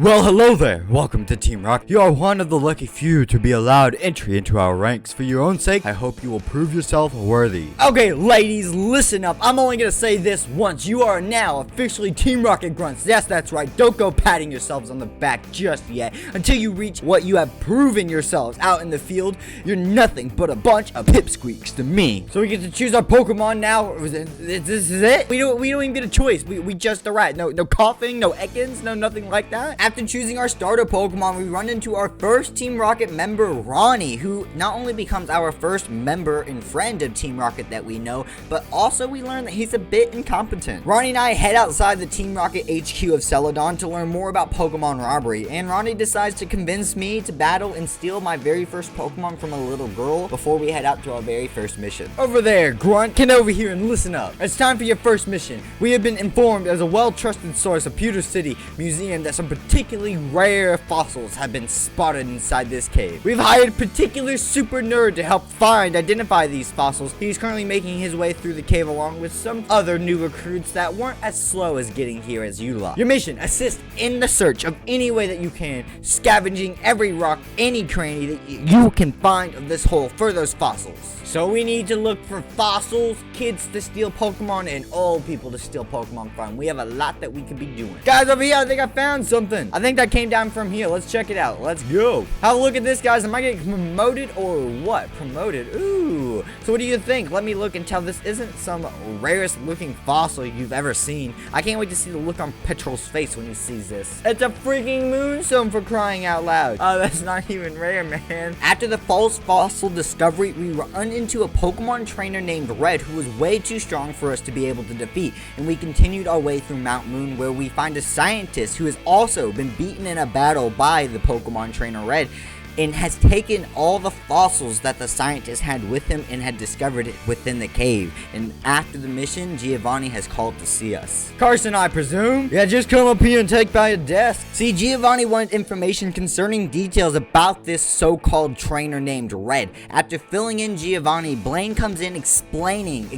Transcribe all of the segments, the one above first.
Well, hello there. Welcome to Team Rocket. You are one of the lucky few to be allowed entry into our ranks. For your own sake, I hope you will prove yourself worthy. Okay, ladies, listen up. I'm only gonna say this once. You are now officially Team Rocket Grunts. Yes, that's right. Don't go patting yourselves on the back just yet. Until you reach what you have proven yourselves out in the field, you're nothing but a bunch of pipsqueaks to me. So we get to choose our Pokemon now. This is it? We don't even get a choice. We just arrived. No coughing, no Ekans, no nothing like that. After choosing our starter Pokemon, we run into our first Team Rocket member, Ronnie, who not only becomes our first member and friend of Team Rocket that we know, but also we learn that he's a bit incompetent. Ronnie and I head outside the Team Rocket HQ of Celadon to learn more about Pokemon robbery, and Ronnie decides to convince me to battle and steal my very first Pokemon from a little girl before we head out to our very first mission. Over there, Grunt, get over here and listen up. It's time for your first mission. We have been informed as a well-trusted source of Pewter City Museum that some particularly rare fossils have been spotted inside this cave. We've hired a particular super nerd to help identify these fossils. He's currently making his way through the cave along with some other new recruits that weren't as slow as getting here as you lot. Your mission: assist in the search of any way that you can, scavenging every rock, any cranny that you can find of this hole for those fossils. So we need to look for fossils, kids to steal Pokemon, and old people to steal Pokemon from. We have a lot that we could be doing. Guys, over here, I think I found something. I think that came down from here. Let's check it out. Let's go. Have a look at this, guys. Am I getting promoted or what? Promoted. Ooh. So what do you think? Let me look and tell this isn't some rarest looking fossil you've ever seen. I can't wait to see the look on Petrol's face when he sees this. It's a freaking moonstone, for crying out loud. Oh, that's not even rare, man. After the false fossil discovery, we run into a Pokemon trainer named Red who was way too strong for us to be able to defeat, and we continued our way through Mount Moon, where we find a scientist who has also been beaten in a battle by the Pokemon trainer Red and has taken all the fossils that the scientist had with him and had discovered it within the cave. And after the mission, Giovanni has called to see us. Carson, I presume? Yeah, just come up here and take by your desk. See, Giovanni wanted information concerning details about this so-called trainer named Red. After filling in Giovanni, Blaine comes in exclaiming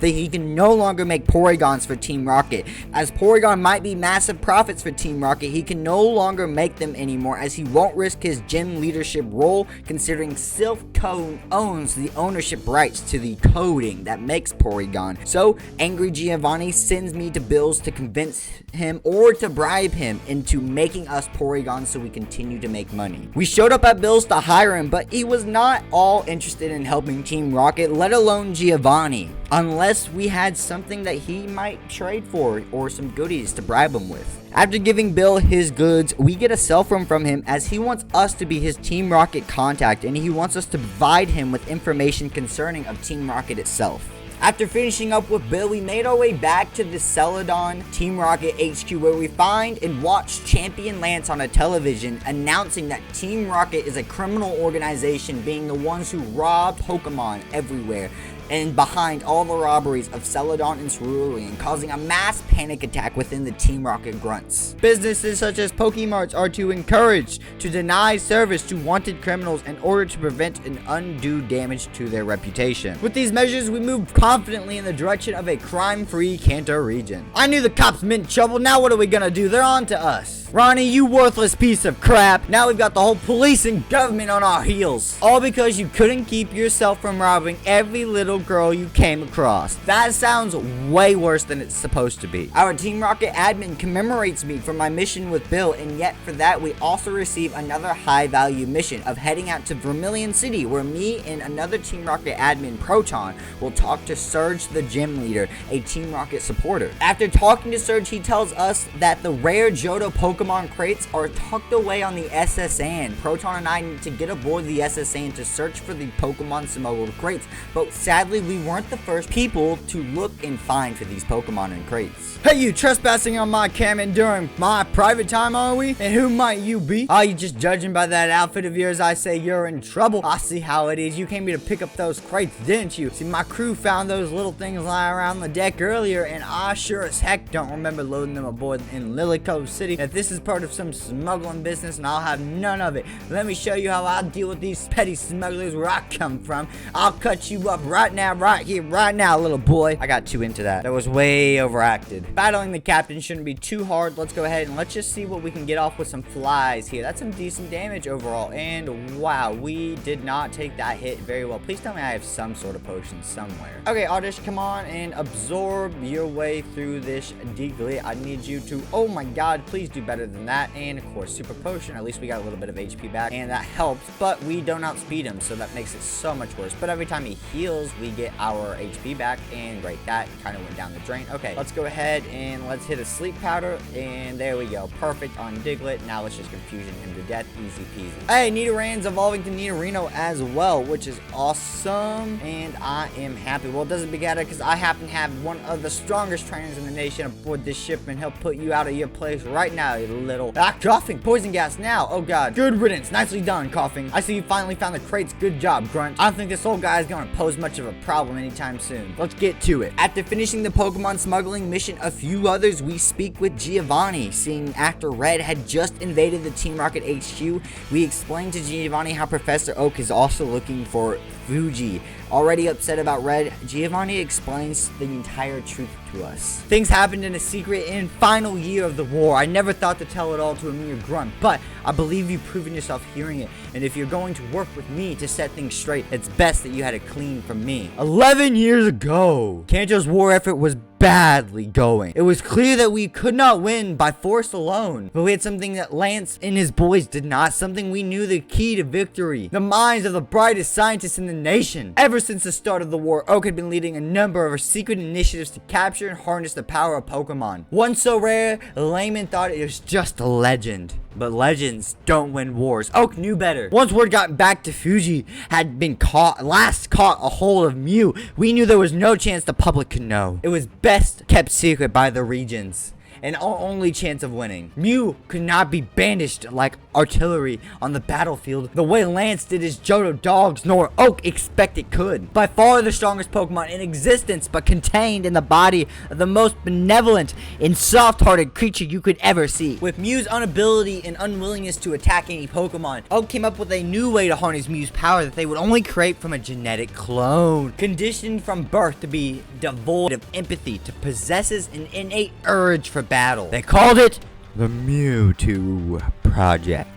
that he can no longer make Porygons for Team Rocket. As Porygon might be massive profits for Team Rocket, he can no longer make them anymore, as he won't risk his gym leadership role, considering Silph Co owns the ownership rights to the coding that makes Porygon. So angry Giovanni sends me to Bill's to convince him or to bribe him into making us Porygon so we continue to make money. We showed up at Bill's to hire him, but he was not all interested in helping Team Rocket, let alone Giovanni, unless we had something that he might trade for or some goodies to bribe him with. After giving Bill his goods, we get a cell phone from him, as he wants us to be his Team Rocket contact, and he wants us to provide him with information concerning of Team Rocket itself. After finishing up with Bill, we made our way back to the Celadon Team Rocket HQ, where we find and watch Champion Lance on a television announcing that Team Rocket is a criminal organization, being the ones who rob Pokemon everywhere and behind all the robberies of Celadon and Cerulean, causing a mass panic attack within the Team Rocket Grunts. Businesses such as Pokemarts are to encourage to deny service to wanted criminals in order to prevent an undue damage to their reputation. With these measures, we move confidently in the direction of a crime-free Kanto region. I knew the cops meant trouble. Now what are we gonna do? They're on to us. Ronnie, you worthless piece of crap. Now we've got the whole police and government on our heels. All because you couldn't keep yourself from robbing every little girl you came across. That sounds way worse than it's supposed to be. Our Team Rocket admin commemorates me for my mission with Bill, and yet for that we also receive another high-value mission of heading out to Vermilion City, where me and another Team Rocket admin, Proton, will talk to Surge the gym leader, a Team Rocket supporter. After talking to Surge, he tells us that the rare Johto Pokemon crates are tucked away on the SSN. Proton and I need to get aboard the SSN to search for the Pokemon smuggled crates, but sadly we weren't the first people to look and find for these Pokemon in crates. Hey, you trespassing on my cabin during my private time, are we? And who might you be? Are you just judging by that outfit of yours? I say you're in trouble. I see how it is. You came here to pick up those crates, didn't you? See, my crew found those little things lying around the deck earlier, and I sure as heck don't remember loading them aboard in Lily Cove City. If this is part of some smuggling business, and I'll have none of it. Let me show you how I deal with these petty smugglers where I come from. I'll cut you up right now, right here, right now, little boy. I got too into that. That was way overacted. Battling the captain shouldn't be too hard. Let's go ahead and let's just see what we can get off with some flies here. That's some decent damage overall. And wow, we did not take that hit very well. Please tell me I have some sort of potion somewhere. Okay, Oddish, come on and absorb your way through this Diglett. I need you to, oh my god, please do better than that. And of course, super potion. At least we got a little bit of HP back, and that helps, but we don't outspeed him, so that makes it so much worse. But every time he heals, we get our HP back, and great, that kind of went down the drain. Okay, let's go ahead and let's hit a sleep powder, and there we go. Perfect on Diglett. Now let's just confusion him to death. Easy peasy. Hey, Nidoran's evolving to Nidorino as well, which is awesome, and I am happy. Well, it doesn't begin because I happen to have one of the strongest trainers in the nation aboard this ship, and he'll put you out of your place right now, you little coughing. Poison gas now. Oh god. Good riddance. Nicely done, coughing. I see you finally found the crates. Good job, Grunt. I don't think this old guy is going to pose much of a problem anytime soon. Let's get to it. After finishing the Pokemon smuggling mission, a few others, we speak with Giovanni. Seeing after Red had just invaded the Team Rocket HQ, we explained to Giovanni how Professor Oak is also looking for Fuji. Already upset about Red, Giovanni explains the entire truth to us. Things happened in a secret and final year of the war. I never thought to tell it all to a mere grunt, but I believe you've proven yourself hearing it, and if you're going to work with me to set things straight, it's best that you had it clean from me. 11 years ago, Kanto's war effort was badly going. It was clear that we could not win by force alone, but we had something that Lance and his boys did not, something we knew the key to victory. The minds of the brightest scientists in the nation. Ever since the start of the war, Oak had been leading a number of secret initiatives to capture and harness the power of Pokemon. One so rare, laymen thought it was just a legend. But legends don't win wars. Oak knew better. Once word got back to Fuji had been caught a hold of Mew, we knew there was no chance the public could know. It was best kept secret by the regions, and our only chance of winning. Mew could not be bandaged like artillery on the battlefield the way Lance did his Johto dogs, nor Oak expect it could. By far the strongest Pokemon in existence, but contained in the body of the most benevolent and soft-hearted creature you could ever see. With Mew's inability and unwillingness to attack any Pokemon, Oak came up with a new way to harness Mew's power that they would only create from a genetic clone. Conditioned from birth to be devoid of empathy, to possesses an innate urge for battle. They called it the Mewtwo Project.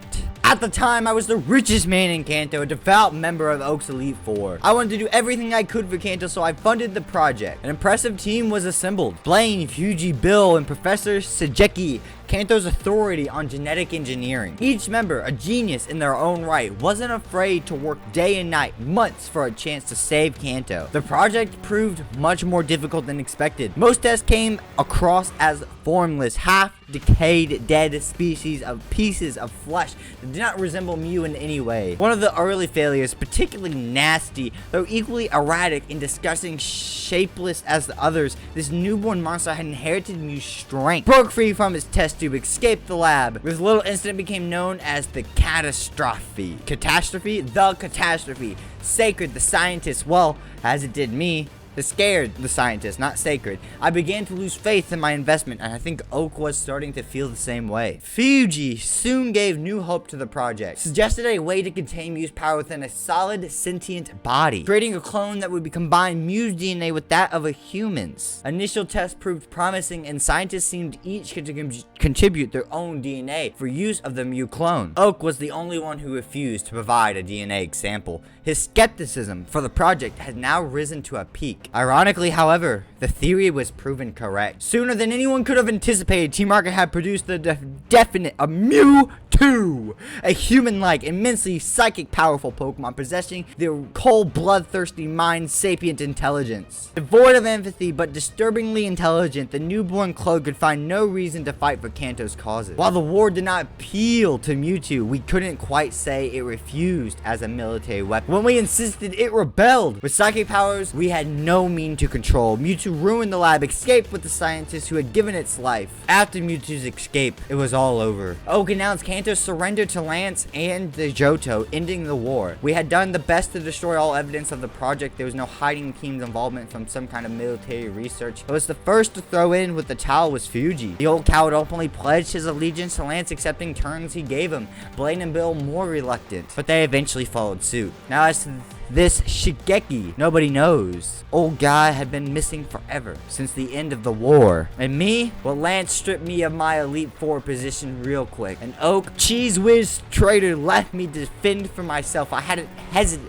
At the time, I was the richest man in Kanto, a devout member of Oak's Elite Four. I wanted to do everything I could for Kanto, so I funded the project. An impressive team was assembled. Blaine, Fuji, Bill, and Professor Sajeki, Kanto's authority on genetic engineering. Each member, a genius in their own right, wasn't afraid to work day and night, months for a chance to save Kanto. The project proved much more difficult than expected. Most tests came across as formless, half-decayed, dead species of pieces of flesh that did not resemble Mew in any way. One of the early failures, particularly nasty, though equally erratic and disgusting, shapeless as the others, this newborn monster had inherited Mew's strength, broke free from its test tube, escaped the lab. This little incident became known as the catastrophe. The catastrophe. Sacred the scientist, well, as it did me. It scared the scientist, not sacred. I began to lose faith in my investment, and I think Oak was starting to feel the same way. Fuji soon gave new hope to the project, suggested a way to contain Mew's power within a solid, sentient body, creating a clone that would combine Mew's DNA with that of a human's. Initial tests proved promising, and scientists seemed each to contribute their own DNA for use of the Mew clone. Oak was the only one who refused to provide a DNA example. His skepticism for the project had now risen to a peak. Ironically, however, the theory was proven correct. Sooner than anyone could have anticipated, Team Rocket had produced the definite Mewtwo, a human-like, immensely psychic, powerful Pokemon possessing the cold, bloodthirsty, mind-sapient intelligence. Devoid of empathy, but disturbingly intelligent, the newborn clone could find no reason to fight for Kanto's causes. While the war did not appeal to Mewtwo, we couldn't quite say it refused as a military weapon. When we insisted, it rebelled. With psychic powers, we had no mean to control. Mewtwo ruined the lab, escaped with the scientist who had given its life. After Mewtwo's escape, it was all over. Oak announced Kanto's surrender to Lance and the Johto, ending the war. We had done the best to destroy all evidence of the project. There was no hiding Team's involvement from some kind of military research. It was the first to throw in with the towel was Fuji. The old coward openly pledged his allegiance to Lance, accepting terms he gave him. Blaine and Bill more reluctant, but they eventually followed suit. Now as to this Shigeki? Nobody knows. Old guy had been missing forever, since the end of the war. And me? Well, Lance stripped me of my Elite Four position real quick. And Oak, Cheese Whiz traitor, left me to defend for myself. I hadn't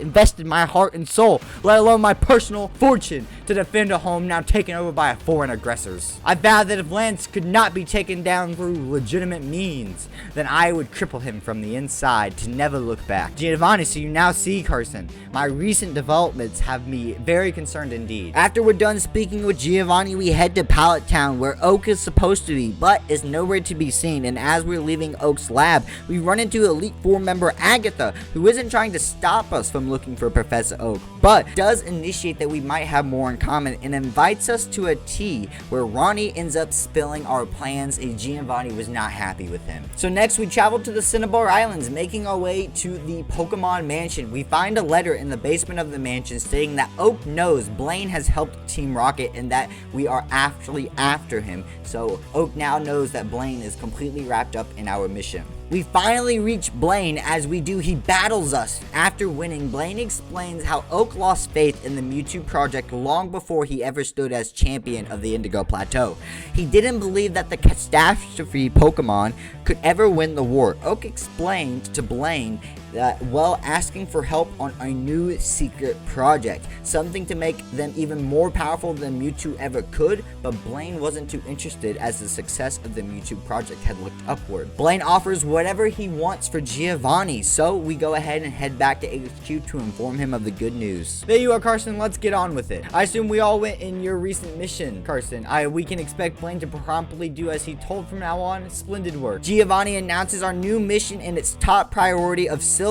invested my heart and soul, let alone my personal fortune, to defend a home now taken over by foreign aggressors. I vowed that if Lance could not be taken down through legitimate means, then I would cripple him from the inside to never look back. Giovanni, so you now see, Carson, my recent developments have me very concerned indeed. After we're done speaking with Giovanni, we head to Pallet Town, where Oak is supposed to be, but is nowhere to be seen. And as we're leaving Oak's lab, we run into Elite Four member Agatha, who isn't trying to stop us from looking for Professor Oak, but does initiate that we might have more in common and invites us to a tea where Ronnie ends up spilling our plans and Giovanni was not happy with him. So next we travel to the Cinnabar Islands, making our way to the Pokemon Mansion. We find a letter in the basement of the mansion stating that Oak knows Blaine has helped Team Rocket and that we are actually after him. So Oak now knows that Blaine is completely wrapped up in our mission. We finally reach Blaine. As we do, he battles us. After winning, Blaine explains how Oak lost faith in the Mewtwo project long before he ever stood as champion of the Indigo Plateau. He didn't believe that the catastrophe Pokemon could ever win the war. Oak explained to Blaine that while asking for help on a new secret project, something to make them even more powerful than Mewtwo ever could, but Blaine wasn't too interested as the success of the Mewtwo project had looked upward. Blaine offers whatever he wants for Giovanni, so we go ahead and head back to HQ to inform him of the good news. There you are, Carson, let's get on with it. I assume we all went in your recent mission, Carson. We can expect Blaine to promptly do as he told from now on. Splendid work. Giovanni announces our new mission and its top priority of Silph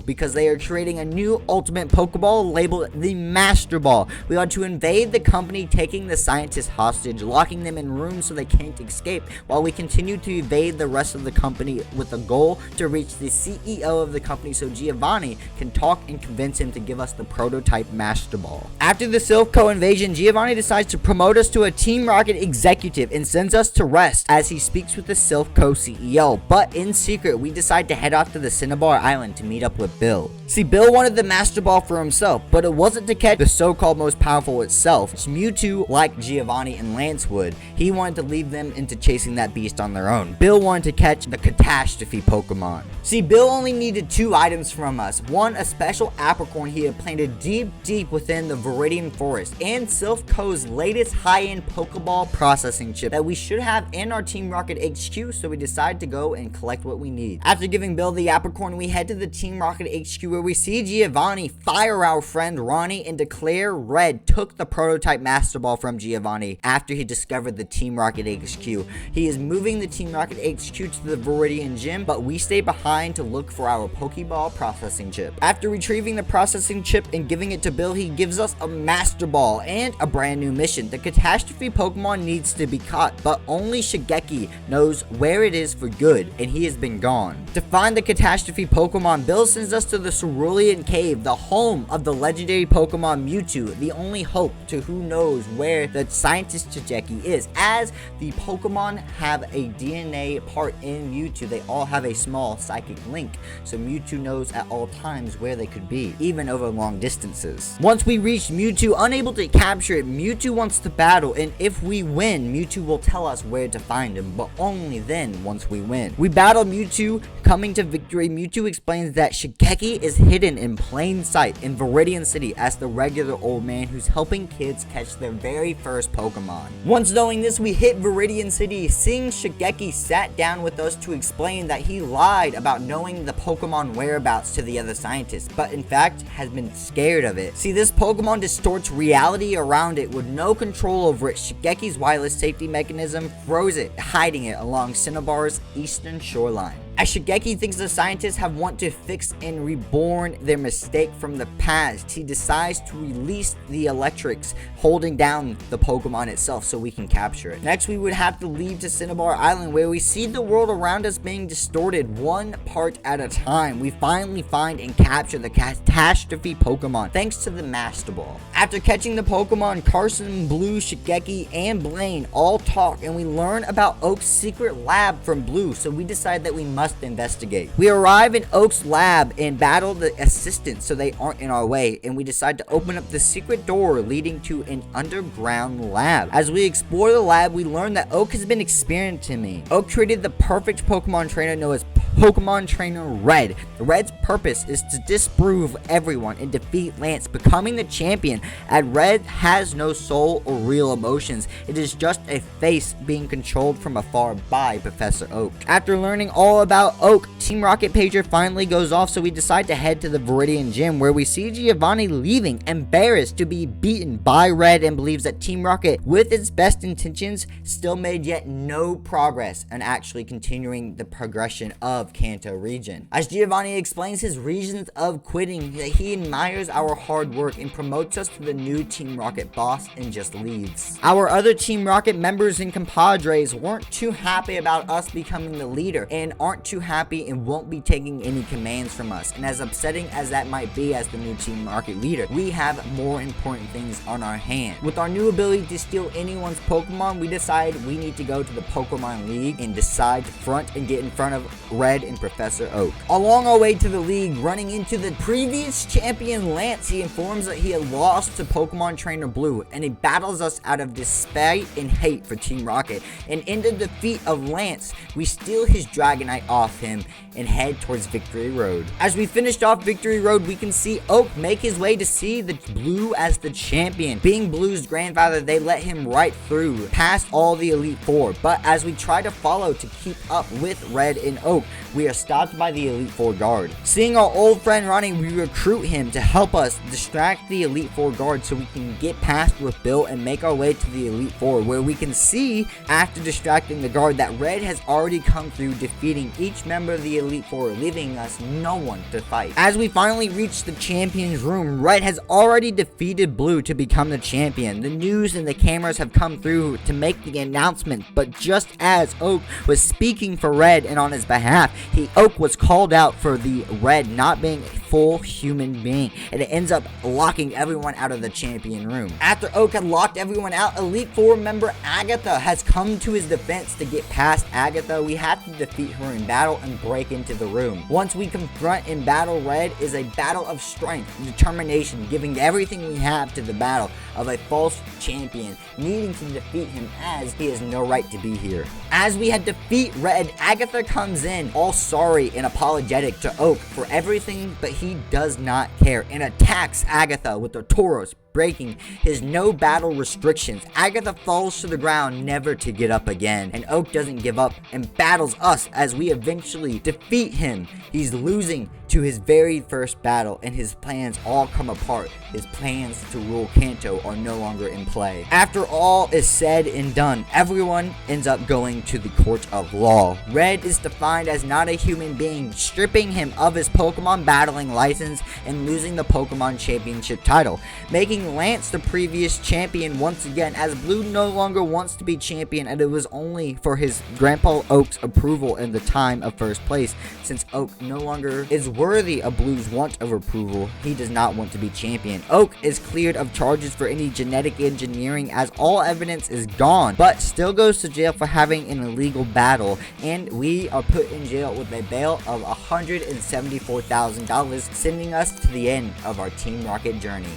because they are creating a new ultimate Pokeball labeled the Master Ball. We are to invade the company, taking the scientists hostage, locking them in rooms so they can't escape, while we continue to evade the rest of the company with the goal to reach the CEO of the company so Giovanni can talk and convince him to give us the prototype Master Ball. After the Silph invasion, Giovanni decides to promote us to a Team Rocket executive and sends us to rest as he speaks with the Silph CEO. But in secret, we decide to head off to the Cinnabar Island to meet up with Bill. See, Bill wanted the Master Ball for himself, but it wasn't to catch the so-called most powerful itself. Mewtwo, like Giovanni and Lance would, he wanted to leave them into chasing that beast on their own. Bill wanted to catch the catastrophe Pokemon. See, Bill only needed 2 items from us. One, a special apricorn he had planted deep within the Viridian Forest, and Silph's latest high-end Pokeball processing chip that we should have in our Team Rocket HQ, so we decided to go and collect what we need. After giving Bill the apricorn, we head to the Team Rocket HQ where we see Giovanni fire our friend Ronnie and declare Red took the prototype Master Ball from Giovanni after he discovered the Team Rocket HQ. He is moving the Team Rocket HQ to the Viridian Gym, but we stay behind to look for our Pokeball processing chip. After retrieving the processing chip and giving it to Bill, he gives us a Master Ball and a brand new mission. The catastrophe Pokemon needs to be caught, but only Shigeki knows where it is for good, and he has been gone. To find the catastrophe Pokemon, Bill sends us to the Cerulean Cave, the home of the legendary Pokemon Mewtwo, the only hope to who knows where the scientist Shigeki is. As the Pokemon have a DNA part in Mewtwo, they all have a small psychic link, so Mewtwo knows at all times where they could be, even over long distances. Once we reach Mewtwo, unable to capture it, Mewtwo wants to battle, and if we win, Mewtwo will tell us where to find him, but only then once we win. We battle Mewtwo, coming to victory. Mewtwo explains that Shigeki is hidden in plain sight in Viridian City as the regular old man who's helping kids catch their very first Pokemon. Once knowing this, we hit Viridian City. Seeing Shigeki sat down with us to explain that he lied about knowing the Pokemon whereabouts to the other scientists, but in fact has been scared of it. See, this Pokemon distorts reality around it with no control over it. Shigeki's wireless safety mechanism froze it, hiding it along Cinnabar's eastern shoreline. As Shigeki thinks the scientists have want to fix and reborn their mistake from the past, he decides to release the electrics holding down the Pokemon itself so we can capture it. Next, we would have to leave to Cinnabar Island, where we see the world around us being distorted one part at a time. We finally find and capture the catastrophe Pokemon thanks to the Master Ball. After catching the Pokemon, Carson, Blue, Shigeki, and Blaine all talk, and we learn about Oak's secret lab from Blue, so we decide that we must must investigate. We arrive in Oak's lab and battle the assistants so they aren't in our way, and we decide to open up the secret door leading to an underground lab. As we explore the lab, we learn that Oak has been experimenting. Oak created the perfect Pokemon trainer known as Pokemon Trainer Red. Red's purpose is to disprove everyone and defeat Lance, becoming the champion, and Red has no soul or real emotions. It is just a face being controlled from afar by Professor Oak. After learning all about Oak, Team Rocket pager finally goes off, so we decide to head to the Viridian Gym, where we see Giovanni leaving, embarrassed to be beaten by Red, and believes that Team Rocket, with its best intentions, still made yet no progress in actually continuing the progression of Kanto Region. As Giovanni explains his reasons of quitting, that he admires our hard work and promotes us to the new Team Rocket boss and just leaves. Our other Team Rocket members and compadres weren't too happy about us becoming the leader, and aren't too happy and won't be taking any commands from us. And as upsetting as that might be as the new Team Rocket leader, we have more important things on our hand. With our new ability to steal anyone's Pokemon, we decide we need to go to the Pokemon League and decide to front and get in front of Red and Professor Oak. Along our way to the league, running into the previous champion Lance, he informs that he had lost to Pokemon Trainer Blue, and he battles us out of despite and hate for Team Rocket. And in the defeat of Lance, we steal his Dragonite off him and head towards Victory Road. As we finished off Victory Road, we can see Oak make his way to see the Blue as the champion. Being Blue's grandfather, they let him right through, past all the Elite Four. But as we try to follow to keep up with Red and Oak, we are stopped by the Elite Four guard. Seeing our old friend running, we recruit him to help us distract the Elite Four guard so we can get past with Bill and make our way to the Elite Four, where we can see, after distracting the guard, that Red has already come through, defeating each member of the Elite Four, leaving us no one to fight. As we finally reach the champion's room, Red has already defeated Blue to become the champion. The news and the cameras have come through to make the announcement, but just as Oak was speaking for Red and on his behalf, Oak was called out for the Red not being a full human being, and it ends up locking everyone out of the champion room. After Oak had locked everyone out, Elite Four member Agatha has come to his defense. To get past Agatha, we have to defeat her in battle and break into the room. Once we confront and battle Red, is a battle of strength and determination, giving everything we have to the battle of a false champion, needing to defeat him as he has no right to be here. As we had defeat Red, Agatha comes in, all sorry and apologetic to Oak for everything, but he does not care and attacks Agatha with the Tauros, breaking his no battle restrictions. Agatha falls to the ground, never to get up again, and Oak doesn't give up and battles us as we eventually defeat him. He's losing to his very first battle, and his plans all come apart. His plans to rule Kanto are no longer in play. After all is said and done, everyone ends up going to the court of law. Red is defined as not a human being, stripping him of his Pokemon battling license and losing the Pokemon Championship title, making Lance the previous champion once again, as Blue no longer wants to be champion, and it was only for his Grandpa Oak's approval in the time of first place. Since Oak no longer is worthy of Blue's want of approval, he does not want to be champion. Oak is cleared of charges for any genetic engineering as all evidence is gone, but still goes to jail for having an illegal battle, and we are put in jail with a bail of $174,000, sending us to the end of our Team Rocket journey.